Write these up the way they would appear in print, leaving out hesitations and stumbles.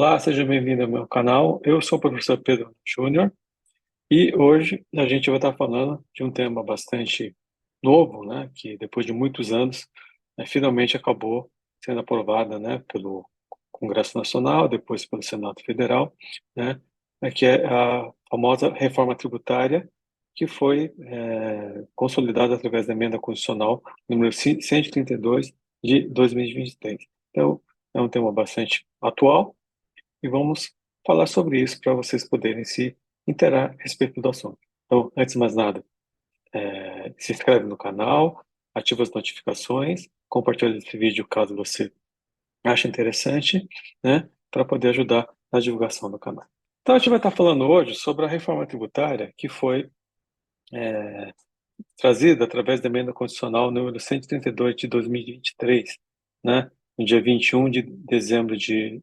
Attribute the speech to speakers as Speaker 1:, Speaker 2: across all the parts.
Speaker 1: Olá, seja bem-vindo ao meu canal. Eu sou o professor Pedro Júnior e hoje a gente vai estar falando de um tema bastante novo, né, que depois de muitos anos, finalmente acabou sendo aprovada, né, pelo Congresso Nacional, depois pelo Senado Federal, né, que é a famosa reforma tributária que foi consolidada através da emenda constitucional número 132 de 2023. Então, é um tema bastante atual e vamos falar sobre isso para vocês poderem se interar a respeito do assunto. Então, antes de mais nada, se inscreve no canal, ativa as notificações, compartilha esse vídeo caso você ache interessante, né, para poder ajudar na divulgação do canal. Então, a gente vai estar falando hoje sobre a reforma tributária que foi trazida através da emenda constitucional número 132 de 2023, né, no dia 21 de dezembro de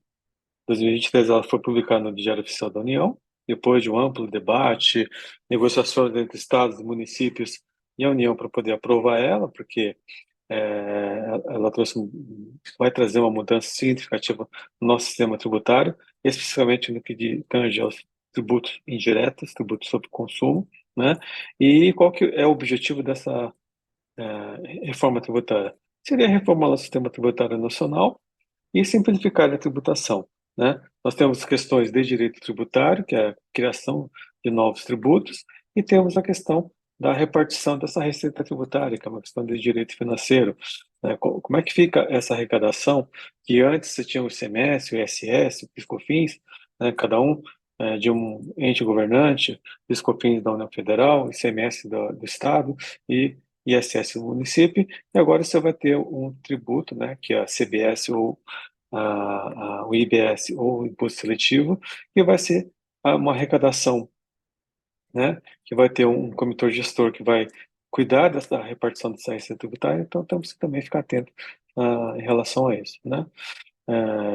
Speaker 1: 2023 ela foi publicada no Diário Oficial da União, depois de um amplo debate, negociações entre estados, municípios e a União para poder aprovar ela, porque ela vai trazer uma mudança significativa no nosso sistema tributário, especificamente no que tange aos tributos indiretos, tributos sobre consumo, né? E qual que é o objetivo dessa reforma tributária? Seria reformular o sistema tributário nacional e simplificar a tributação, né? Nós temos questões de direito tributário, que é a criação de novos tributos, e temos a questão da repartição dessa receita tributária, que é uma questão de direito financeiro, né? Como é que fica essa arrecadação, que antes você tinha o ICMS, o ISS, o PIS/COFINS, né? Cada um de um ente governante, PIS/COFINS da União Federal, ICMS do Estado e ISS do município, e agora você vai ter um tributo, né, que é a CBS ou o IBS ou o Imposto Seletivo, que vai ser uma arrecadação, né, que vai ter um comitê gestor que vai cuidar dessa repartição dessa receita tributária, então temos que também ficar atento em relação a isso, né.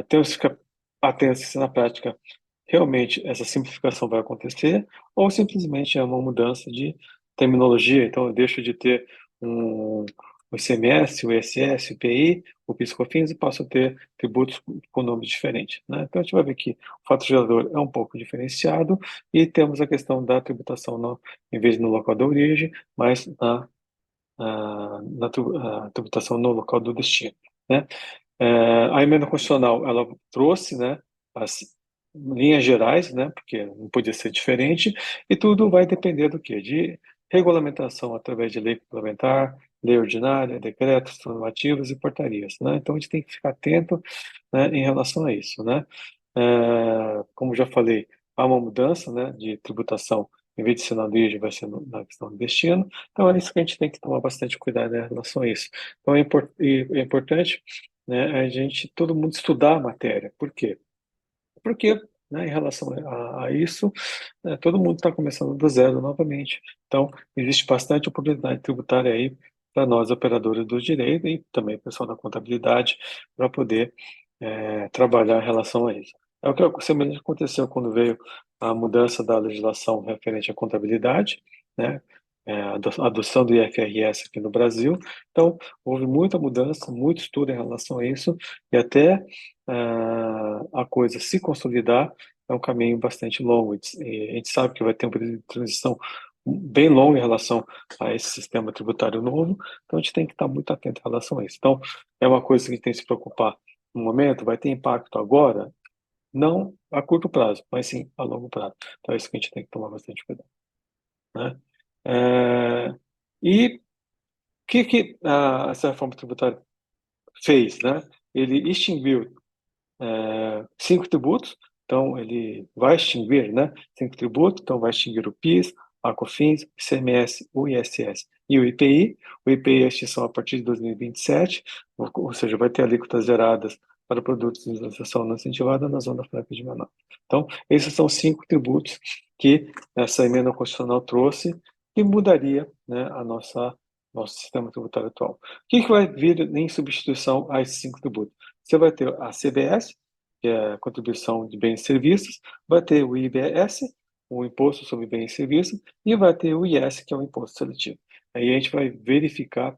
Speaker 1: Temos que ficar atentos se na prática realmente essa simplificação vai acontecer ou simplesmente é uma mudança de terminologia. Então, eu deixo de ter um, o ICMS, o ISS, o IPI, o PIS/COFINS e passo a ter tributos com nomes diferentes, né? Então, a gente vai ver que o fato gerador é um pouco diferenciado e temos a questão da tributação em vez de no local da origem, mas na tributação no local do destino, né? A emenda constitucional, ela trouxe, né, as linhas gerais, né, porque não podia ser diferente, e tudo vai depender do quê? De regulamentação através de lei complementar, lei ordinária, decretos, normativas e portarias, né? Então, a gente tem que ficar atento, né, em relação a isso, né? Como já falei, há uma mudança, né, de tributação, em vez de ser na origem, vai ser na questão do destino, então é isso que a gente tem que tomar bastante cuidado, né, em relação a isso. Então, é importante, né, a gente, todo mundo estudar a matéria. Por quê? Porque, né, em relação a isso, todo mundo está começando do zero novamente. Então, existe bastante oportunidade tributária aí para nós, operadores do direito, e também pessoal da contabilidade, para poder trabalhar em relação a isso. É o que semelhante aconteceu quando veio a mudança da legislação referente à contabilidade, né? A adoção do IFRS aqui no Brasil. Então, houve muita mudança, muito estudo em relação a isso, e até a coisa se consolidar é um caminho bastante longo. E a gente sabe que vai ter um período de transição bem longo em relação a esse sistema tributário novo, então a gente tem que estar muito atento em relação a isso. Então, é uma coisa que a gente tem que se preocupar no momento, vai ter impacto agora? Não a curto prazo, mas sim a longo prazo. Então, é isso que a gente tem que tomar bastante cuidado, né? É, e o que essa reforma tributária fez, né? Ele extinguiu cinco tributos, então ele vai extinguir, né, cinco tributos, então vai extinguir o PIS, a COFINS, o ICMS, o ISS e o IPI. O IPI é a extinção a partir de 2027, ou seja, vai ter alíquotas zeradas para produtos de legislação não incentivada na Zona Franca de Manaus. Então, esses são cinco tributos que essa emenda constitucional trouxe que mudaria, né, nosso sistema tributário atual. O que vai vir em substituição a esses cinco tributos? Você vai ter a CBS, que é a contribuição de bens e serviços, vai ter o IBS, o Imposto sobre Bens e Serviços, e vai ter o IS, que é o Imposto Seletivo. Aí a gente vai verificar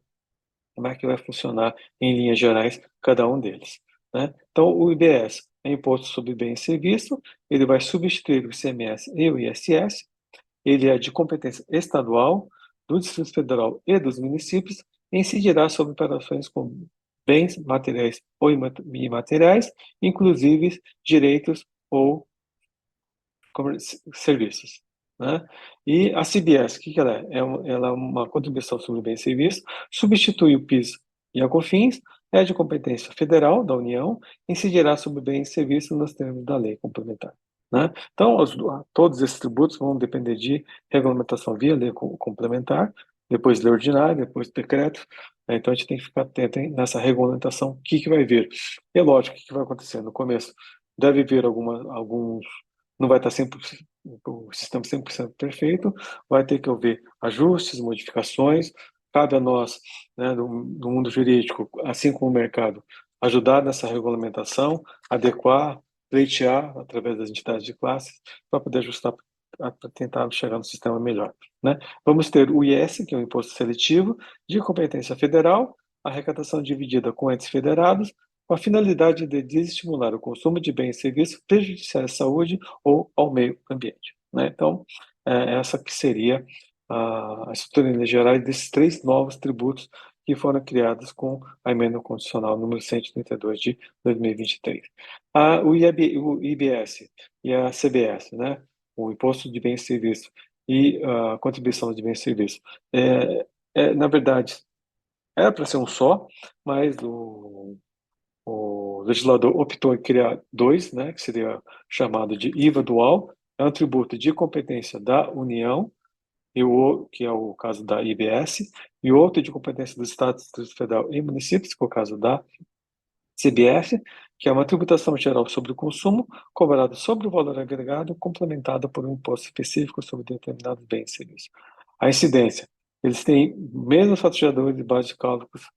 Speaker 1: como é que vai funcionar, em linhas gerais, cada um deles, né? Então, o IBS, é Imposto sobre Bem e Serviço, ele vai substituir o ICMS e o ISS, ele é de competência estadual, do Distrito Federal e dos municípios, e incidirá sobre operações com bens materiais ou imateriais, inclusive direitos ou serviços, né? E a CBS, o que ela é? Ela é uma contribuição sobre bens e serviços, substitui o PIS e a COFINS, é de competência federal da União, incidirá sobre bens e serviços nos termos da lei complementar, né? Então, todos esses tributos vão depender de regulamentação via lei complementar, depois lei ordinária, depois decreto, né? Então a gente tem que ficar atento nessa regulamentação, o que vai vir. E é lógico, o que vai acontecer no começo? Deve vir alguns, não vai estar 100%, o sistema 100% perfeito, vai ter que haver ajustes, modificações, cabe a nós, né, do mundo jurídico, assim como o mercado, ajudar nessa regulamentação, adequar, pleitear através das entidades de classes, para poder ajustar, para tentar chegar no sistema melhor, né? Vamos ter o IS, que é o Imposto Seletivo, de competência federal, arrecadação dividida com entes federados, com a finalidade de desestimular o consumo de bens e serviços prejudiciais à saúde ou ao meio ambiente, né? Então, essa que seria a estrutura em linhas gerais desses três novos tributos que foram criados com a emenda constitucional número 132 de 2023. O IBS e a CBS, né? O Imposto de Bens e Serviços e a contribuição de bens e serviços. Na verdade, era para ser um só, mas o legislador optou em criar dois, né, que seria chamado de IVA dual, é um tributo de competência da União, que é o caso da IBS, e outro de competência dos Estados, Distrito Federal e municípios, que é o caso da CBF, que é uma tributação geral sobre o consumo, cobrada sobre o valor agregado, complementada por um imposto específico sobre determinados bens e serviços. A incidência, eles têm mesmos faturadores de base de cálculos,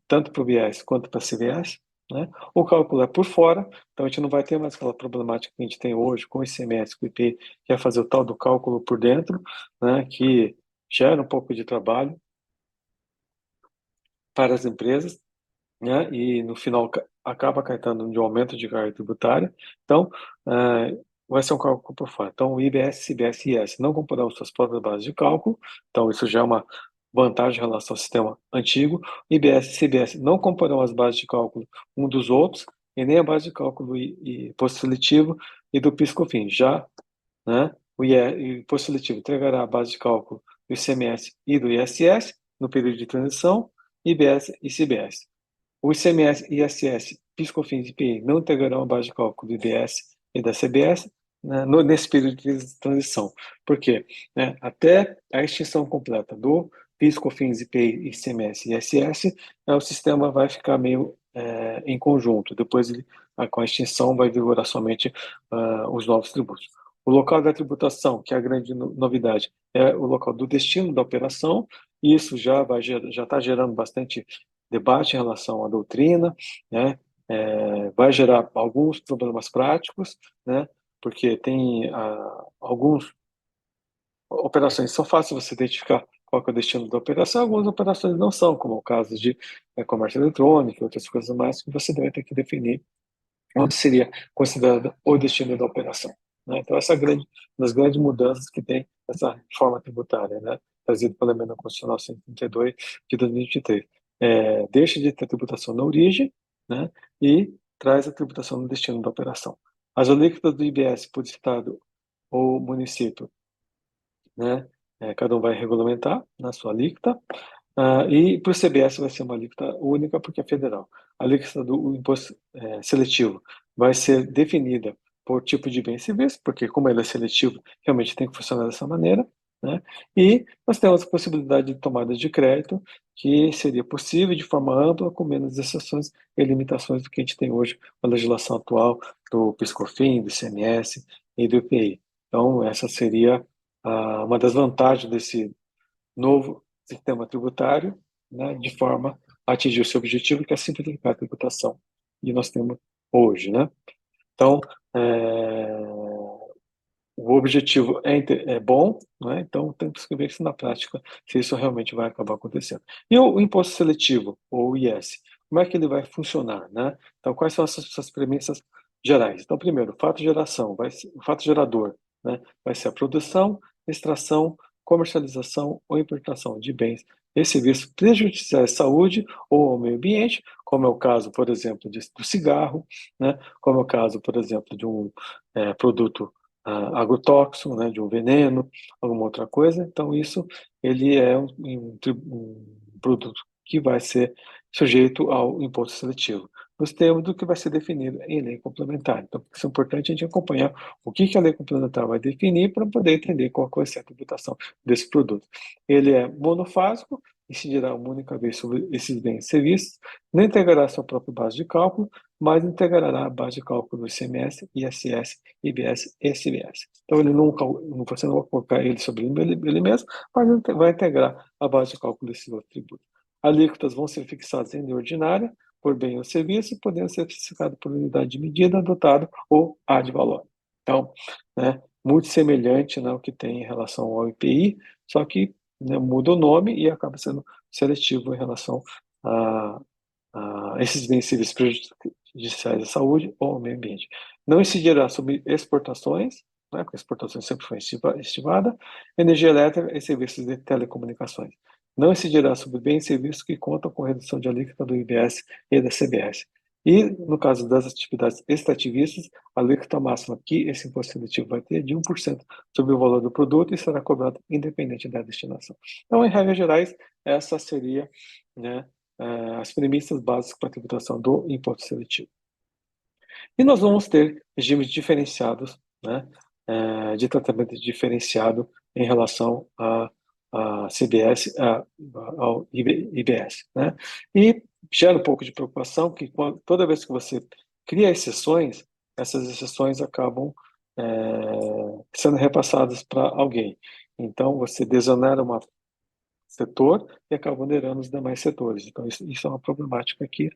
Speaker 1: tanto para o BIS quanto para a CBS, né? O cálculo é por fora, então a gente não vai ter mais aquela problemática que a gente tem hoje com o ICMS, com o IP, que é fazer o tal do cálculo por dentro, né? Que gera um pouco de trabalho para as empresas, né? E no final acaba acarretando de um aumento de carga tributária. Então, vai ser um cálculo por fora. Então, o IBS, CBS e IS não comporão suas próprias bases de cálculo, então isso já é uma vantagem em relação ao sistema antigo. O IBS e CBS não comporão as bases de cálculo um dos outros, e nem a base de cálculo e imposto seletivo e do PIS/COFINS. Já, né, o imposto seletivo entregará a base de cálculo do ICMS e do ISS no período de transição, IBS e CBS. O ICMS, ISS, PIS/COFINS e IPI não integrarão a base de cálculo do IBS e da CBS, né, nesse período de transição. Por quê? Né, até a extinção completa do PIS/COFINS, IPI, ICMS e ISS, o sistema vai ficar meio em conjunto. Depois, com a extinção, vai vigorar somente os novos tributos. O local da tributação, que é a grande novidade, é o local do destino da operação, e isso já está gerando bastante debate em relação à doutrina, né? Vai gerar alguns problemas práticos, né? Porque tem algumas operações que são fáceis você identificar qual é o destino da operação, algumas operações não são, como o caso de comércio eletrônico e outras coisas mais, que você deve ter que definir onde seria considerado o destino da operação, né? Então, essa é uma das grandes mudanças que tem essa reforma tributária, né, trazida pela Emenda Constitucional 132 de 2023. Deixa de ter tributação na origem, né, e traz a tributação no destino da operação. As alíquotas do IBS por estado ou município, né, cada um vai regulamentar na sua alíquota. E para o CBS vai ser uma alíquota única, porque é federal. A alíquota do imposto seletivo vai ser definida por tipo de bem e serviço, porque como ele é seletivo, realmente tem que funcionar dessa maneira, né? E nós temos a possibilidade de tomada de crédito, que seria possível de forma ampla, com menos exceções e limitações do que a gente tem hoje com a legislação atual do PIS/COFINS, do ICMS e do IPI. Então, essa seria uma das vantagens desse novo sistema tributário, né, de forma a atingir o seu objetivo, que é simplificar a tributação. E nós temos hoje, né? Então, o objetivo é bom, né? Então temos que ver isso na prática, se isso realmente vai acabar acontecendo. E o imposto seletivo, ou IS, como é que ele vai funcionar, né? Então, quais são essas premissas gerais? Então, primeiro, o fato geração, o fato gerador, né? Vai ser a produção, extração, comercialização ou importação de bens e serviços prejudiciais à saúde ou ao meio ambiente, como é o caso, por exemplo, do cigarro, né? Como é o caso, por exemplo, de um produto agrotóxico, né? De um veneno, alguma outra coisa. Então, isso ele é um produto que vai ser sujeito ao imposto seletivo, nos termos do que vai ser definido em lei complementar. Então, isso é importante a gente acompanhar o que a lei complementar vai definir para poder entender qual vai ser a tributação desse produto. Ele é monofásico, incidirá uma única vez sobre esses bens e serviços, não integrará sua própria base de cálculo, mas integrará a base de cálculo do ICMS, ISS, IBS e CBS. Então, você não vai colocar ele sobre ele mesmo, mas vai integrar a base de cálculo desse outro tributo. Alíquotas vão ser fixadas em lei ordinária, por bem ou serviço, podendo ser especificado por unidade de medida adotada ou ad valorem. Então, né, muito semelhante, né, ao que tem em relação ao IPI, só que, né, muda o nome e acaba sendo seletivo em relação a esses bens e serviços prejudiciais à saúde ou ao meio ambiente. Não incidirá sobre exportações, né, porque exportações sempre foi estimada, energia elétrica e serviços de telecomunicações. Não incidirá sobre bens e serviços que contam com redução de alíquota do IBS e da CBS. E, no caso das atividades extrativistas, a alíquota máxima que esse imposto seletivo vai ter é de 1% sobre o valor do produto e será cobrado independente da destinação. Então, em regras gerais, essa seria, né, as premissas básicas para a tributação do imposto seletivo. E nós vamos ter regimes diferenciados, né, de tratamento diferenciado em relação a CBS, ao IBS, né? E gera um pouco de preocupação que toda vez que você cria exceções, essas exceções acabam sendo repassadas para alguém. Então, você desonera um setor e acaba onerando os demais setores. Então, isso é uma problemática que,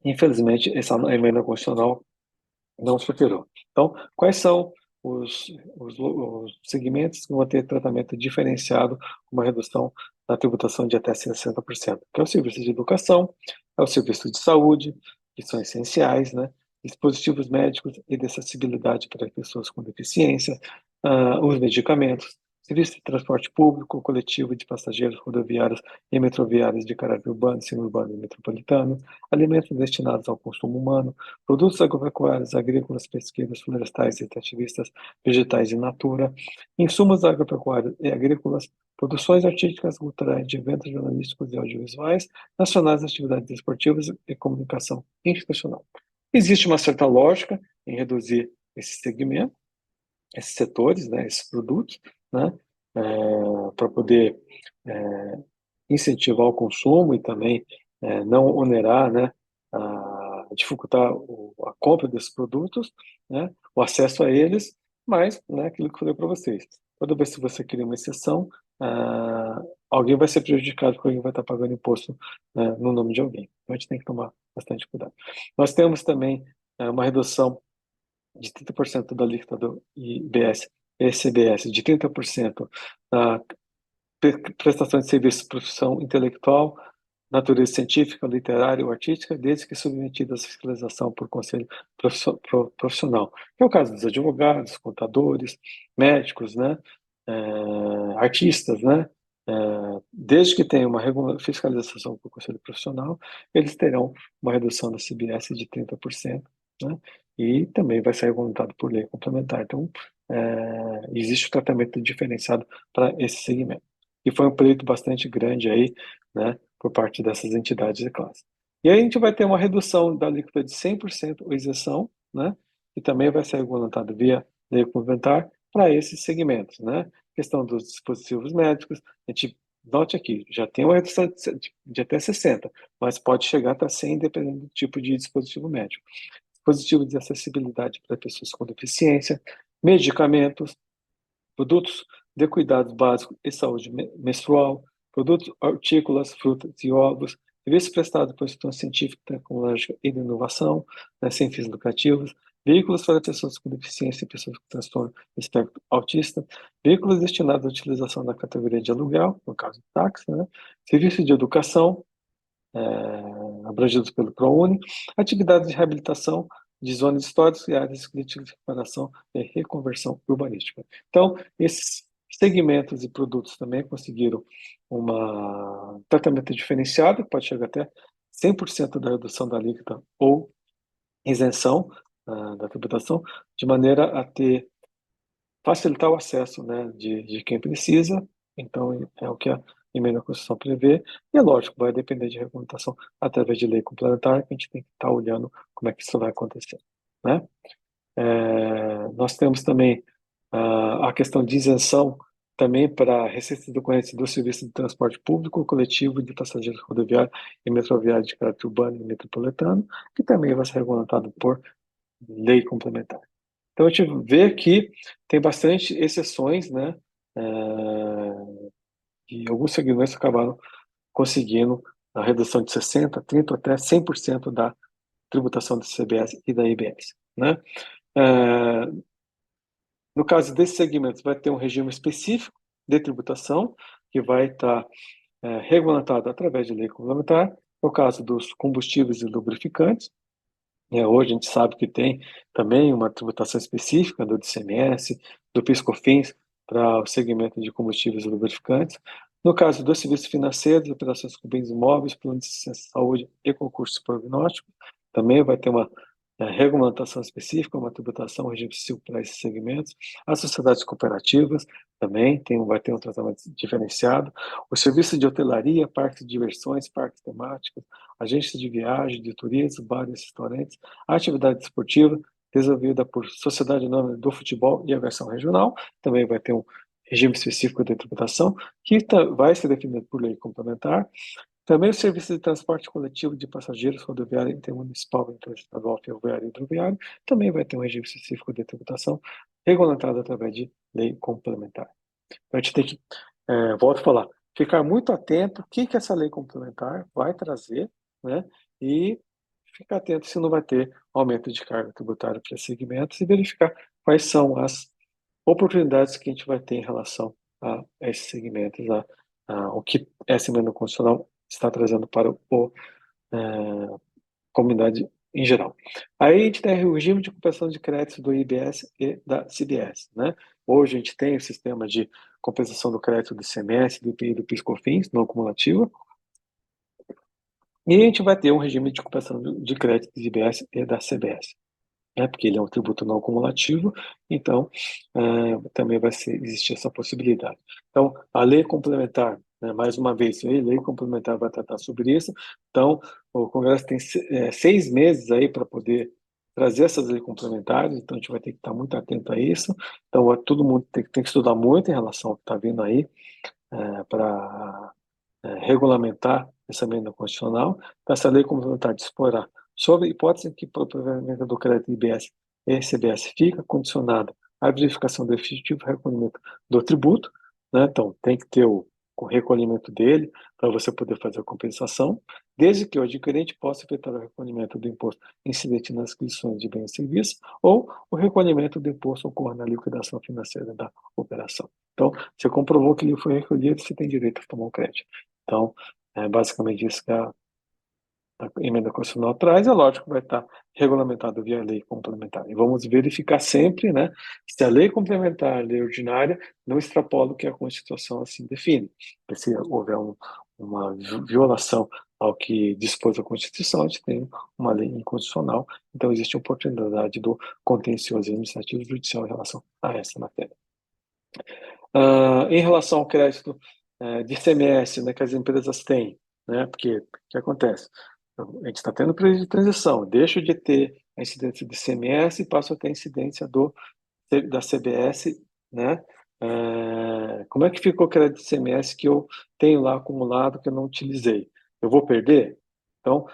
Speaker 1: infelizmente, essa emenda constitucional não superou. Então, quais são os segmentos que vão ter tratamento diferenciado, com uma redução da tributação de até 60%? Que é o serviço de educação, é o serviço de saúde, que são essenciais, né? Dispositivos médicos e de acessibilidade para pessoas com deficiência, os medicamentos, serviço de transporte público, coletivo de passageiros rodoviários e metroviários de caráter urbano, semiurbano e metropolitano, alimentos destinados ao consumo humano, produtos agropecuários, agrícolas, pesqueiros, florestais e extrativistas, vegetais e natura, insumos agropecuários e agrícolas, produções artísticas, culturais, de eventos jornalísticos e audiovisuais, nacionais, atividades esportivas e comunicação institucional. Existe uma certa lógica em reduzir esse segmento, esses setores, né, esses produtos, né, para poder incentivar o consumo e também não onerar, né, dificultar a compra desses produtos, né, o acesso a eles, mas, né, aquilo que eu falei para vocês, toda vez que você cria uma exceção, alguém vai ser prejudicado porque alguém vai estar pagando imposto, né, no nome de alguém. Então a gente tem que tomar bastante cuidado. Nós temos também uma redução de 30% da alíquota do IBS e CBS, de 30% da prestação de serviços de produção intelectual, natureza científica, literária ou artística, desde que submetidas à fiscalização por conselho profissional. Que é o caso dos advogados, contadores, médicos, né, artistas, né, desde que tenha uma fiscalização por conselho profissional, eles terão uma redução da CBS de 30%, né, e também vai ser regulamentado por lei complementar. Então, existe um tratamento diferenciado para esse segmento. E foi um pleito bastante grande aí, né, por parte dessas entidades de classe. E aí a gente vai ter uma redução da alíquota de 100% ou isenção, né, que também vai ser regulamentado via lei complementar para esses segmentos, né. Questão dos dispositivos médicos, a gente note aqui, já tem uma redução de até 60, mas pode chegar até 100 dependendo do tipo de dispositivo médico. Dispositivos de acessibilidade para pessoas com deficiência, medicamentos, produtos de cuidados básicos e saúde menstrual, produtos hortícolas, frutas e ovos, serviços prestados por instituição científica, tecnológica e de inovação, né, sem fins lucrativos, veículos para pessoas com deficiência e pessoas com transtorno do espectro autista, veículos destinados à utilização da categoria de aluguel, no caso táxi, né, serviços de educação, abrangidos pelo ProUni, atividades de reabilitação de zonas históricas e áreas críticas de recuperação e reconversão urbanística. Então, esses segmentos e produtos também conseguiram um tratamento diferenciado, que pode chegar até 100% da redução da alíquota ou isenção da tributação, de maneira a facilitar o acesso, né, de quem precisa. Então, é o que a emenda à Constituição prevê, e é lógico, vai depender de regulamentação através de lei complementar, que a gente tem que estar olhando como é que isso vai acontecer, né? Nós temos também a questão de isenção também para receitas decorrentes do serviço de transporte público, coletivo de passageiros rodoviário e metroviário de caráter urbano e metropolitano, que também vai ser regulamentado por lei complementar. Então, a gente vê que tem bastante exceções, né? E alguns segmentos acabaram conseguindo a redução de 60%, 30% até 100% da tributação do CBS e da IBS, né? No caso desses segmentos, vai ter um regime específico de tributação, que vai estar regulamentado através de lei complementar. No caso dos combustíveis e lubrificantes, hoje a gente sabe que tem também uma tributação específica do ICMS, do PIS/COFINS para o segmento de combustíveis e lubrificantes. No caso dos serviços financeiros, operações com bens imóveis, planos de assistência à saúde e concursos prognósticos, também vai ter uma regulamentação específica, uma tributação, um regime específico para esses segmentos. As sociedades cooperativas também vai ter um tratamento diferenciado. Os serviços de hotelaria, parques de diversões, parques temáticos, agências de viagem, de turismo, bares, restaurantes, a atividade esportiva desenvolvida por sociedade anônima do futebol e aviação regional, também vai ter um regime específico de tributação, que vai ser definido por lei complementar. Também o serviço de transporte coletivo de passageiros rodoviário intermunicipal, interestadual, ferroviário e hidroviário, também vai ter um regime específico de tributação regulamentado através de lei complementar. Então, a gente tem que, volto a falar, ficar muito atento o que essa lei complementar vai trazer, né? E ficar atento se não vai ter aumento de carga tributária para segmentos e verificar quais são as oportunidades que a gente vai ter em relação a esses segmentos, o que essa emenda constitucional está trazendo para a comunidade em geral. Aí a gente tem o regime de compensação de créditos do IBS e da CBS, né? Hoje a gente tem o sistema de compensação do crédito do ICMS, do IPI e do PIS/COFINS, não cumulativo, e a gente vai ter um regime de compensação de crédito do IBS e da CBS, né? Porque ele é um tributo não cumulativo, então também vai existir essa possibilidade. Então, a lei complementar, né, mais uma vez, a lei complementar vai tratar sobre isso, então o Congresso tem 6 meses aí para poder trazer essas leis complementares, então a gente vai ter que estar muito atento a isso, então todo mundo tem que estudar muito em relação ao que está vindo aí, para regulamentar essa emenda constitucional. Essa lei complementar disporá sobre a hipótese que o provimento do crédito IBS e CBS fica condicionado à verificação do efetivo recolhimento do tributo, né? Então, tem que ter o recolhimento dele para você poder fazer a compensação, desde que o adquirente possa efetuar o recolhimento do imposto incidente nas aquisições de bens e serviços ou o recolhimento do imposto ocorra na liquidação financeira da operação. Então, você comprovou que ele foi recolhido, você tem direito a tomar o crédito. Então, é basicamente isso que a emenda constitucional traz, é lógico que vai estar regulamentado via lei complementar. E vamos verificar sempre, né, se a lei complementar, a lei ordinária, não extrapola o que a Constituição assim define. Se houver uma violação ao que dispôs a Constituição, a gente tem uma lei inconstitucional, então existe oportunidade do contencioso administrativo judicial em relação a essa matéria. Em relação ao crédito de ICMS, né, que as empresas têm, né, porque o que acontece? A gente está tendo período de transição, deixo de ter a incidência do ICMS e passo a ter a incidência da CBS, né? Como é que ficou o crédito de ICMS que eu tenho lá acumulado que eu não utilizei? Eu vou perder? Então,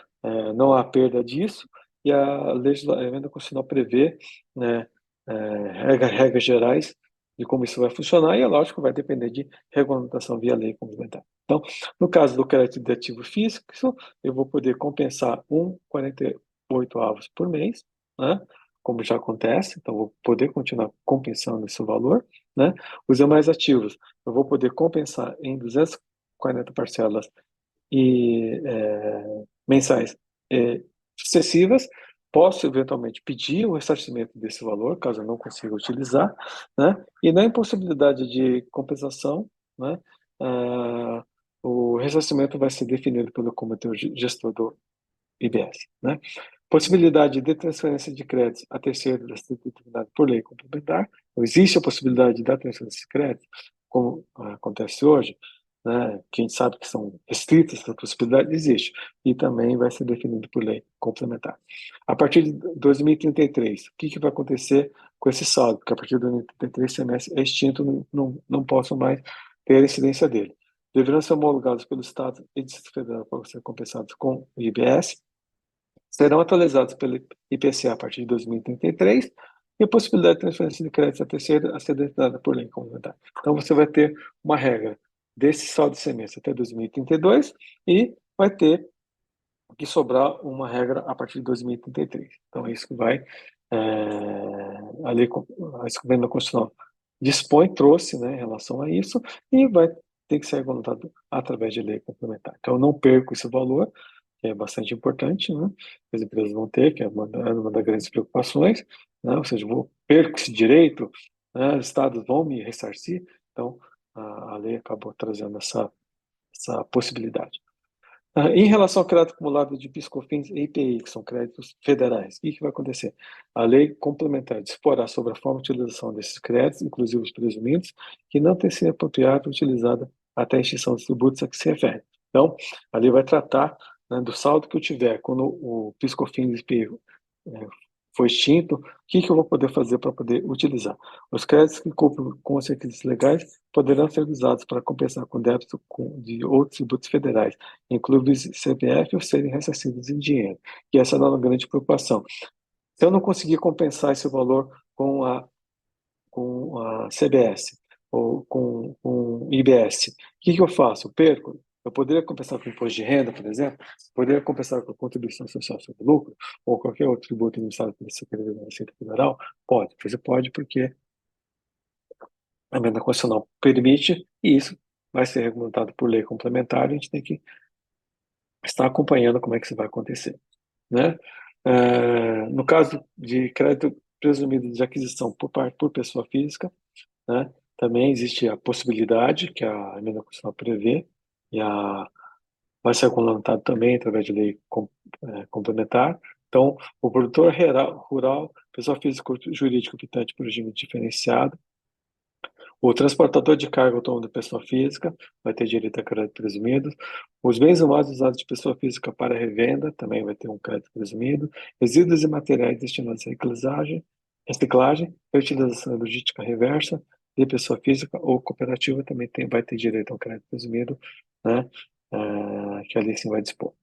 Speaker 1: não há perda disso e a emenda constitucional prevê, né, regras gerais de como isso vai funcionar, e é lógico, vai depender de regulamentação via lei complementar. Então, no caso do crédito de ativo físico, eu vou poder compensar 1,48 avos por mês, né? Como já acontece, então vou poder continuar compensando esse valor, né? Os demais ativos, eu vou poder compensar em 240 parcelas mensais sucessivas, posso eventualmente pedir o ressarcimento desse valor, caso eu não consiga utilizar, né? E na impossibilidade de compensação, né, o ressarcimento vai ser definido pelo comitê gestor do IBS, né? Possibilidade de transferência de créditos a terceiro a ser determinado por lei complementar. Então, existe a possibilidade da transferência de crédito, como acontece hoje, né, que a gente sabe que são restritas, essa possibilidade existe, e também vai ser definido por lei complementar. A partir de 2033, o que vai acontecer com esse saldo? Porque a partir de 2033, o semestre é extinto, não posso mais ter a incidência dele. Deverão ser homologados pelo Estado e Distrito Federal para ser compensados com o IBS, serão atualizados pelo IPCA a partir de 2033 e a possibilidade de transferência de créditos a terceiro a ser determinada por lei complementar. Então, você vai ter uma regra desse saldo de semestre até 2032 e vai ter que sobrar uma regra a partir de 2033. Então, é isso que vai a lei, a emenda constitucional dispõe, trouxe, né, em relação a isso, e vai ter que ser regulamentado através de lei complementar. Então, eu não perco esse valor, que é bastante importante, né? As empresas vão ter, que é uma das grandes preocupações, né? Ou seja, vou perco esse direito, né? Os estados vão me ressarcir, então a lei acabou trazendo essa possibilidade. Em relação ao crédito acumulado de PIS/COFINS e IPI, que são créditos federais, o que vai acontecer? A lei complementar disporá sobre a forma de utilização desses créditos, inclusive os presumidos, que não tem sido apropriada ou utilizada até a extinção dos tributos a que se refere. Então, a lei vai tratar, né, do saldo que eu tiver quando o PIS/COFINS e IPI foi extinto, o que eu vou poder fazer para poder utilizar? Os créditos que cumprem com os requisitos legais poderão ser usados para compensar com débito de outros tributos federais, incluindo o CPF, ou serem ressarcidos em dinheiro. E essa é uma grande preocupação. Se eu não conseguir compensar esse valor com a CBS ou com o IBS, o que eu faço? Perco? Eu poderia compensar com imposto de renda, por exemplo, poderia compensar com contribuição social sobre lucro, ou qualquer outro tributo administrado pela Secretaria da Receita Federal? Pode, você pode, porque a emenda constitucional permite, e isso vai ser regulamentado por lei complementar, e a gente tem que estar acompanhando como é que isso vai acontecer, né? No caso de crédito presumido de aquisição por pessoa física, né, também existe a possibilidade que a emenda constitucional prevê, e vai ser regulamentado também através de lei complementar. Então, o produtor rural, pessoa física ou jurídica optante por regime diferenciado, o transportador de carga autônomo de pessoa física vai ter direito a crédito presumido. Os bens humanos usados de pessoa física para revenda também vai ter um crédito presumido. Resíduos e materiais destinados à reciclagem, reutilização logística reversa de pessoa física ou cooperativa também vai ter direito a um crédito presumido, né? Que a lei sim vai dispor.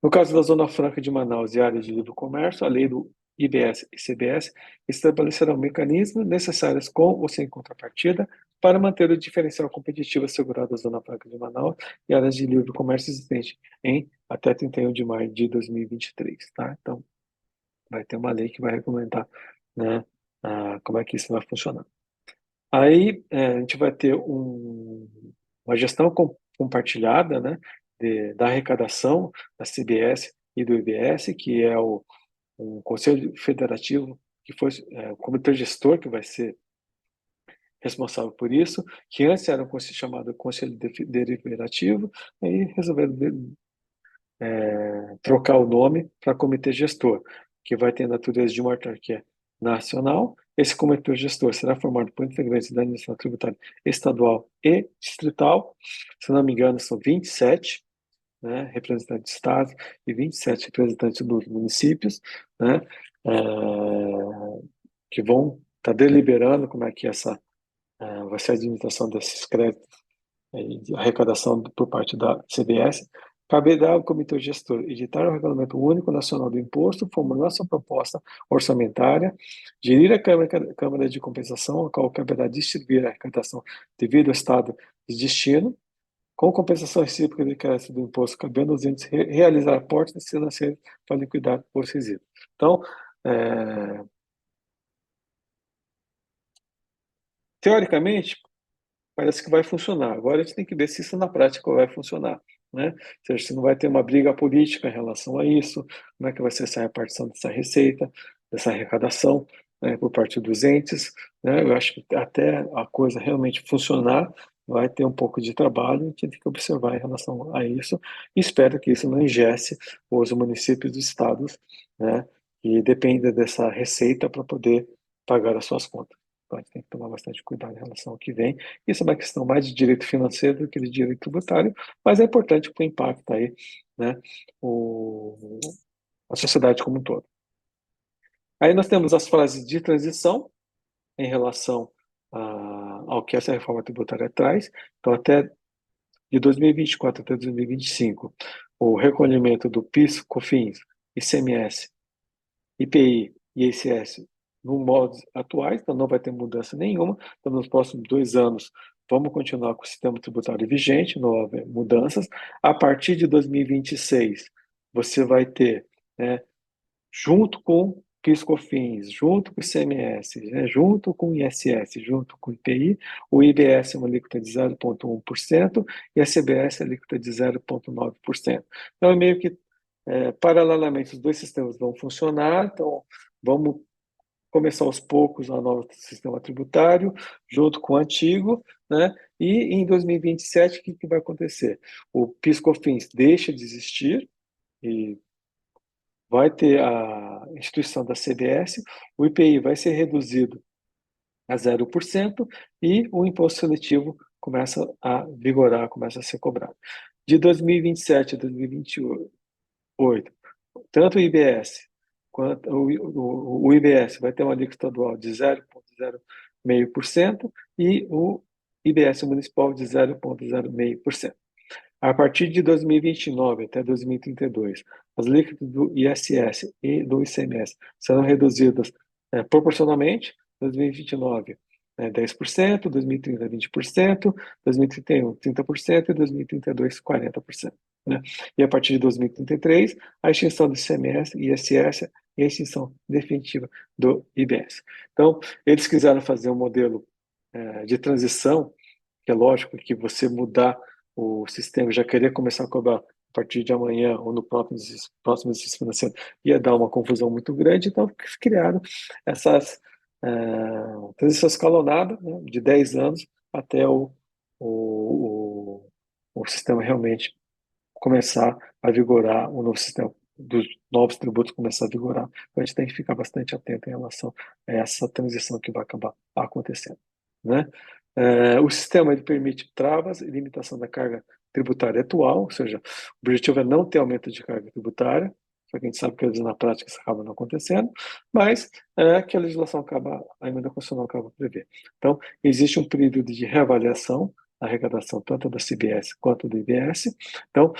Speaker 1: No caso da Zona Franca de Manaus e área de livre comércio, a lei do IBS e CBS estabelecerão mecanismos necessários com ou sem contrapartida para manter o diferencial competitivo assegurado à Zona Franca de Manaus e áreas de livre comércio existente em até 31 de maio de 2023, tá? Então, vai ter uma lei que vai regulamentar, né, como é que isso vai funcionar. Aí, a gente vai ter uma gestão compartilhada, né, da arrecadação da CBS e do IBS, que é um conselho federativo, que foi o comitê gestor que vai ser responsável por isso, que antes era um conselho chamado Conselho Deliberativo, aí resolveram trocar o nome para comitê gestor, que vai ter a natureza de uma autarquia nacional. Esse comitê gestor será formado por integrantes da administração tributária estadual e distrital. Se não me engano, são 27, né, representantes de estados e 27 representantes dos municípios, né, que vão estar deliberando como é que vai ser a administração desses créditos de arrecadação por parte da CBS. Caberá ao Comitê Gestor editar o Regulamento Único Nacional do Imposto, formular sua proposta orçamentária, gerir a Câmara de Compensação, a qual caberá distribuir a arrecadação devido ao estado de destino, com compensação recíproca de crédito do imposto, cabendo aos entes realizar aportes financeiros para liquidar os resíduos. Então, teoricamente, parece que vai funcionar. Agora a gente tem que ver se isso na prática vai funcionar, né? Ou seja, se não vai ter uma briga política em relação a isso, como é que vai ser essa repartição dessa receita, dessa arrecadação, né, por parte dos entes, né? Eu acho que até a coisa realmente funcionar, vai ter um pouco de trabalho, a gente tem que observar em relação a isso, e espero que isso não engesse os municípios dos estados, né, que dependem dessa receita para poder pagar as suas contas. Então, a gente tem que tomar bastante cuidado em relação ao que vem. Isso é uma questão mais de direito financeiro do que de direito tributário, mas é importante porque impacta aí, né, o, a sociedade como um todo. Aí nós temos as fases de transição em relação ao que essa reforma tributária traz. Então, até de 2024 até 2025, o recolhimento do PIS, COFINS, ICMS, IPI e ICS no modos atuais, então não vai ter mudança nenhuma. Então, nos próximos 2 anos, vamos continuar com o sistema tributário vigente, não vai haver mudanças. A partir de 2026, você vai ter, né, junto com PIS/COFINS, junto com o ICMS, né, junto com o ISS, junto com o IPI, o IBS é uma alíquota de 0,1% e a CBS é alíquota de 0,9%. Então, é meio que, paralelamente, os dois sistemas vão funcionar, então vamos começar aos poucos o novo sistema tributário, junto com o antigo, né? E em 2027, o que vai acontecer? O PIS/COFINS deixa de existir, e vai ter a instituição da CBS, o IPI vai ser reduzido a 0% e o imposto seletivo começa a vigorar, começa a ser cobrado. De 2027 a 2028, tanto o IBS quanto o IBS vai ter uma alíquota estadual de 0,05% e o IBS municipal de 0,05%. A partir de 2029 até 2032, as alíquotas do ISS e do ICMS serão reduzidas proporcionalmente. 2029, 10%, 2030, 20%, 2031, 30% e 2032, 40%. Né? E a partir de 2033, a extinção do ICMS e ISS e a extinção definitiva do IBS. Então, eles quiseram fazer um modelo de transição, que é lógico que você mudar o sistema, já querer começar a cobrar a partir de amanhã ou no próximo exercício financeiro, ia dar uma confusão muito grande, então criaram essas transição escalonada, né, de 10 anos até o, o sistema realmente começar a vigorar, o novo sistema dos novos tributos começar a vigorar. Então, a gente tem que ficar bastante atento em relação a essa transição que vai acabar acontecendo, né? O sistema ele permite travas e limitação da carga tributária atual, ou seja, o objetivo é não ter aumento de carga tributária, só que a gente sabe que às vezes na prática isso acaba não acontecendo, mas que a legislação acaba, a emenda constitucional acaba prevendo. Então, existe um período de reavaliação da arrecadação tanto da CBS quanto do IBS. Então,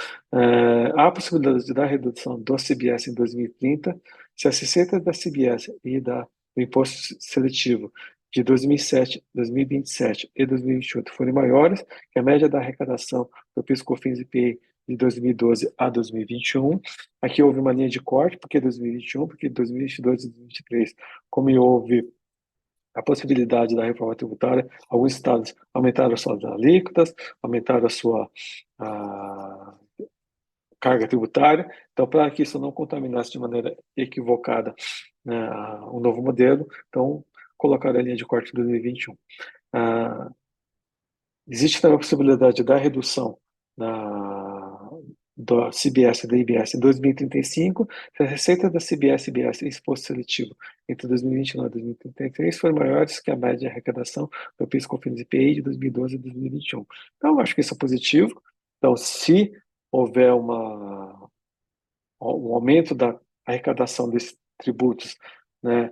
Speaker 1: há a possibilidade de dar redução do CBS em 2030, se as receitas da CBS e do imposto seletivo de 2007, 2027 e 2028 forem maiores que a média da arrecadação do PIS/COFINS e IPI de 2012 a 2021. Aqui houve uma linha de corte, porque 2021, porque 2022 e 2023, como houve a possibilidade da reforma tributária, alguns estados aumentaram as suas alíquotas, aumentaram a sua carga tributária. Então, para que isso não contaminasse de maneira equivocada, né, o novo modelo, então colocaram a linha de corte de 2021. Existe também a possibilidade da redução da CBS e da IBS em 2035, se a receita da CBS, IBS e imposto seletivo entre 2029 e 2033 forem maiores que a média de arrecadação do PIS/COFINS e IPI de 2012 a 2021. Então, eu acho que isso é positivo. Então, se houver um aumento da arrecadação desses tributos, né,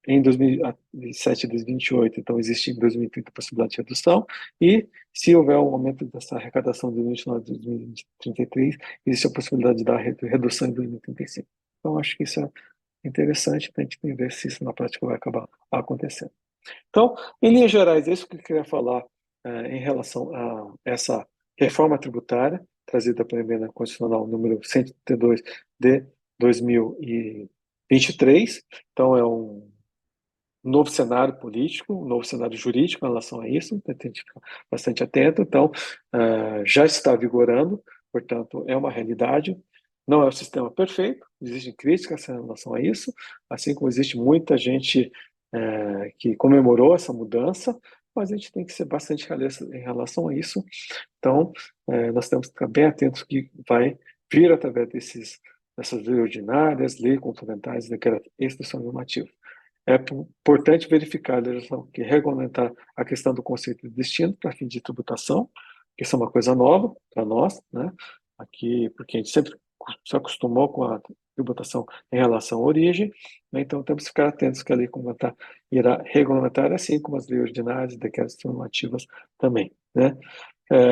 Speaker 1: em 2007 e 2028, então existe em 2030 a possibilidade de redução, e se houver um aumento dessa arrecadação de 2029 e 2033, existe a possibilidade da redução em 2035. Então, acho que isso é interessante, a gente tem que ver se isso na prática vai acabar acontecendo. Então, em linhas gerais, é isso que eu queria falar em relação a essa reforma tributária, trazida pela emenda constitucional número 132 de 2023. Então, é novo cenário político, um novo cenário jurídico em relação a isso, tem que ficar bastante atento. Então, já está vigorando, portanto, é uma realidade. Não é o sistema perfeito, existem críticas em relação a isso, assim como existe muita gente que comemorou essa mudança, mas a gente tem que ser bastante realista em relação a isso. Então, nós temos que ficar bem atentos que vai vir através dessas leis ordinárias, leis complementares, decretos extranormativos. É importante verificar a legislação que regulamentar a questão do conceito de destino para fim de tributação, que isso é uma coisa nova para nós, né? Aqui, porque a gente sempre se acostumou com a tributação em relação à origem, né? Então temos que ficar atentos que a lei complementar irá regulamentar, assim como as leis ordinárias e decretos normativas também, né?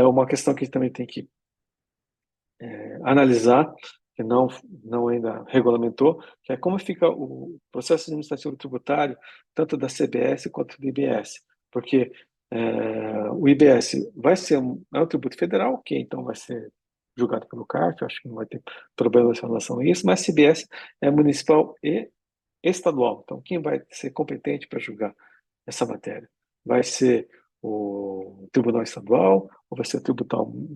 Speaker 1: Uma questão que a gente também tem que analisar, que não ainda regulamentou, que é como fica o processo administrativo tributário, tanto da CBS quanto do IBS. Porque o IBS vai ser é um tributo federal, ok, então vai ser julgado pelo CARF, acho que não vai ter problema em relação a isso, mas CBS é municipal e estadual. Então, quem vai ser competente para julgar essa matéria? Vai ser o Tribunal Estadual ou vai ser o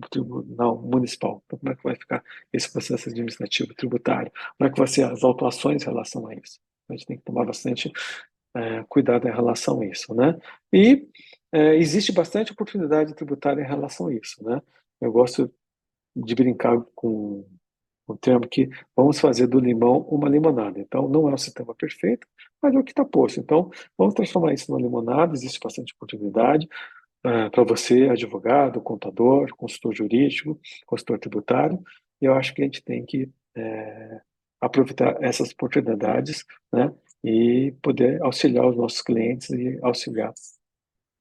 Speaker 1: Tribunal Municipal? Então, como é que vai ficar esse processo administrativo tributário? Como é que vai ser as autuações em relação a isso? A gente tem que tomar bastante cuidado em relação a isso, né? E existe bastante oportunidade tributária em relação a isso, né? Eu gosto de brincar com o termo que vamos fazer do limão uma limonada. Então, não é um sistema perfeito, mas é o que está posto. Então, vamos transformar isso numa limonada, existe bastante oportunidade para você, advogado, contador, consultor jurídico, consultor tributário, e eu acho que a gente tem que aproveitar essas oportunidades, né, e poder auxiliar os nossos clientes e auxiliar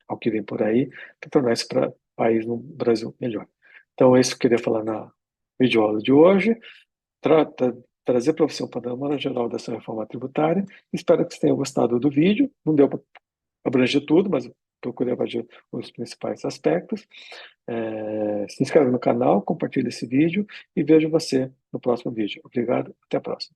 Speaker 1: ao que vem por aí, para tornar esse país no Brasil melhor. Então, é isso que eu queria falar na videoaula de hoje. Trazer para você um panorama geral dessa reforma tributária. Espero que você tenha gostado do vídeo. Não deu para abranger tudo, mas procurei abranger os principais aspectos. Se inscreva no canal, compartilhe esse vídeo e vejo você no próximo vídeo. Obrigado, até a próxima.